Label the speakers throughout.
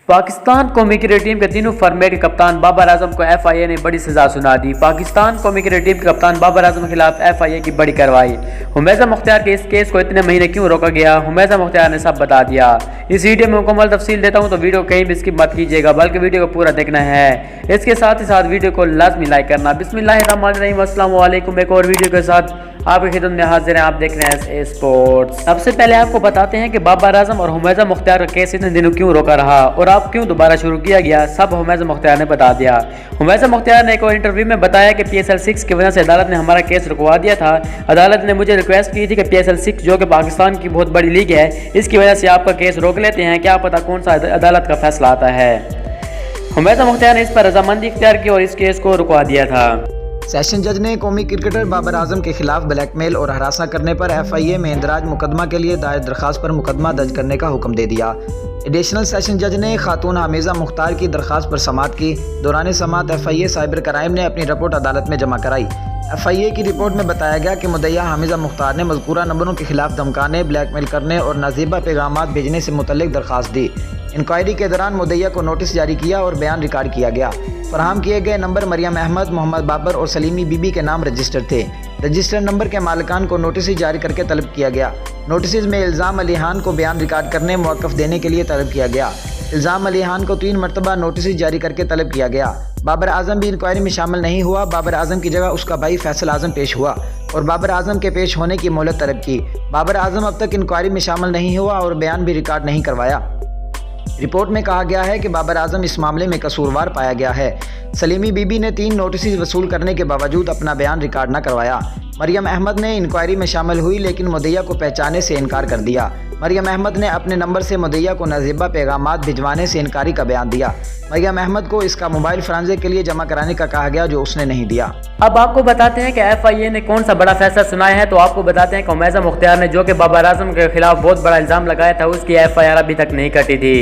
Speaker 1: पाकिस्तान कौमी cricket team के तीनों फॉर्मेट के कप्तान बाबर आजम को एफआईए ने बड़ी सजा सुना दी। पाकिस्तान कौमी क्रिकेट टीम के कप्तान बाबर आजम के खिलाफ एफआईए की बड़ी कार्रवाई। हुमैजा मुख्तार के इस केस को इतने महीने क्यों रोका गया, हुमैजा मुख्तार ने सब बता दिया। इस वीडियो में मुकम्मल तफसील देता हूं, तो वीडियो कहीं भी स्किप मत कीजिएगा, बल्कि वीडियो को पूरा देखना है। इसके साथ ही साथ वीडियो को लाजमी लाइक करना। बिस्मिल्लाहिर्रहमानिर्रहीम, अस्सलामु अलैकुम। एक और वीडियो के साथ आपकी खिदमत में हाजिर हैं। आप देख रहे हैं एस स्पोर्ट्स। सबसे पहले आपको बताते हैं कि बाबर आजम और हुमैजा मुख्तार का केस इतने दिनों क्यों रोका रहा और अब क्यों दोबारा शुरू किया गया, सब हुमैजा मुख्तार ने बता दिया। हुमैजा मुख्तार ने एक और इंटरव्यू में बताया कि PSL 6 की वजह से अदालत ने हमारा केस रुकवा दिया था। अदालत ने मुझे रिक्वेस्ट की थी कि PSL 6 जो कि पाकिस्तान की बहुत बड़ी लीग है, इसकी वजह से आपका केस रोक लेते हैं, क्या पता कौन सा अदालत का फैसला आता है। हुमैजा मुख्तार ने इस पर रजामंदी इख्तियार की और इस केस को रुकवा दिया था।
Speaker 2: सेशन जज ने कौमी क्रिकेटर बाबर आजम के खिलाफ ब्लैकमेल और हरासा करने पर FIA में इंदराज मुकदमा के लिए दायर दरखास्त पर मुकदमा दर्ज करने का हुक्म दे दिया। एडिशनल सेशन जज ने खातून हमीजा मुख्तार की दरखास्त पर समाअत की। दौरान समाअत FIA साइबर क्राइम ने अपनी रिपोर्ट अदालत में जमा कराई। FIA की रिपोर्ट में बताया गया कि मुद्दईया हमीजा मुख्तार ने मज़कूरा नंबरों के खिलाफ धमकाने, ब्लैकमेल करने और नाजीबा पैगामात भेजने से मुतल्लिक दरखास्त दी। इंक्वायरी के दौरान मुद्दईया को नोटिस जारी किया और बयान रिकॉर्ड किया गया। फराहम किए गए नंबर मरियम अहमद, मोहम्मद बाबर और सलीमी बीबी के नाम रजिस्टर थे। रजिस्टर नंबर के मालिकान को नोटिस जारी करके तलब किया गया। नोटिस में इल्ज़ाम अली खान को बयान रिकॉर्ड करने मौक़िफ़ देने के लिए तलब किया गया। इल्ज़ाम अली खान को 3 मरतबा नोटिस जारी करके तलब किया गया। बाबर आजम भी इंक्वायरी में शामिल नहीं हुआ। बाबर आजम की जगह उसका भाई फैसल आजम पेश हुआ और बाबर आजम के पेश होने की मोहलत तलब की। बाबर आजम अब तक इंक्वायरी में शामिल नहीं हुआ और बयान भी रिकॉर्ड नहीं करवाया। रिपोर्ट में कहा गया है कि बाबर आजम इस मामले में कसूरवार पाया गया है। सलीमी बीबी ने 3 नोटिस वसूल करने के बावजूद अपना बयान रिकॉर्ड न करवाया। मरियम अहमद ने इंक्वायरी में शामिल हुई लेकिन मुद्दईया को पहचाने से इनकार कर दिया। मरियम अहमद ने अपने नंबर से मुद्दईया को नाजीबा पैगामात भिजवाने से इनकारी का बयान दिया। मरियम अहमद को इसका मोबाइल फरांजे के लिए जमा कराने का कहा गया, जो उसने नहीं दिया।
Speaker 1: अब आपको बताते हैं कि FIA ने कौन सा बड़ा फैसला सुनाया है। तो आपको बताते हैं कि हुमैजा मुख्तार ने जो कि बाबर आजम के खिलाफ बहुत बड़ा इल्ज़ाम लगाया था, उसकी FIR अभी तक नहीं कटी थी।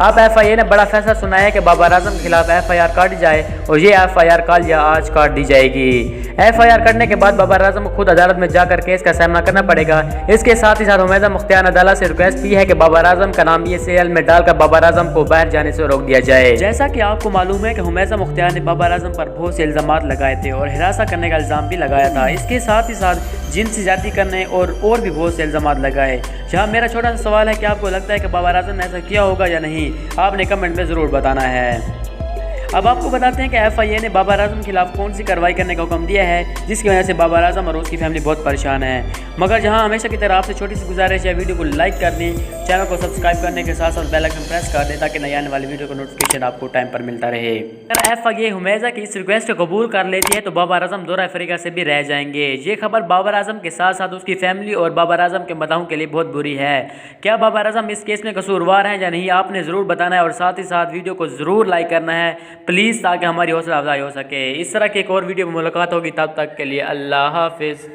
Speaker 1: अब FIA ने बड़ा फैसला सुनाया है कि बाबर आजम के खिलाफ FIR काटी जाए और ये FIR कल या आज काट दी जाएगी। FIR करने के बाद बाबर आजम को खुद अदालत में जाकर केस का सामना करना पड़ेगा। इसके साथ ही साथ हुमैजा मुख्तार ने अदालत से रिक्वेस्ट की है कि बाबर आजम का नाम ECL में डालकर बाबर आजम को बाहर जाने से रोक दिया जाए। जैसा कि आपको मालूम है कि हुमैजा मुख्तार ने बाबर आजम पर बहुत से इल्जामात लगाए थे और हिरासा करने का इल्ज़ाम भी लगाया था। इसके साथ ही साथ जिनसी ज्यादती करने और भी बहुत से इल्जामात लगाए। जहाँ मेरा छोटा सा सवाल है कि आपको लगता है कि बाबर आजम ने ऐसा किया होगा या नहीं, आपने कमेंट में ज़रूर बताना है। अब आपको बताते हैं कि FIA ने बाबर आजम के खिलाफ कौन सी कार्रवाई करने का हुक्म दिया है, जिसकी वजह से बाबर आजम और उसकी फैमिली बहुत परेशान है। मगर जहां हमेशा की तरह आपसे छोटी सी गुजारिश है, वीडियो को लाइक कर दें, चैनल को सब्सक्राइब करने के साथ साथ बेल आइकन प्रेस कर दें ताकि नई आने वाली वीडियो का नोटिफिकेशन आपको टाइम पर मिलता रहे। अगर FIA हुमैजा की इस रिक्वेस्ट को कबूल कर लेती है तो बाबर आजम दौरा अफ्रीका से भी रह जाएंगे। ये खबर बाबर आजम के साथ साथ उसकी फैमिली और बाबर आजम के मदाहों के लिए बहुत बुरी है। क्या बाबर आजम इस केस में कसूरवार हैं या नहीं, आपने ज़रूर बताना है और साथ ही साथ वीडियो को ज़रूर लाइक करना है प्लीज़, ताकि हमारी हौसला अफजाई हो सके। इस तरह की एक और वीडियो में मुलाकात होगी, तब तक के लिए अल्लाह हाफिज़।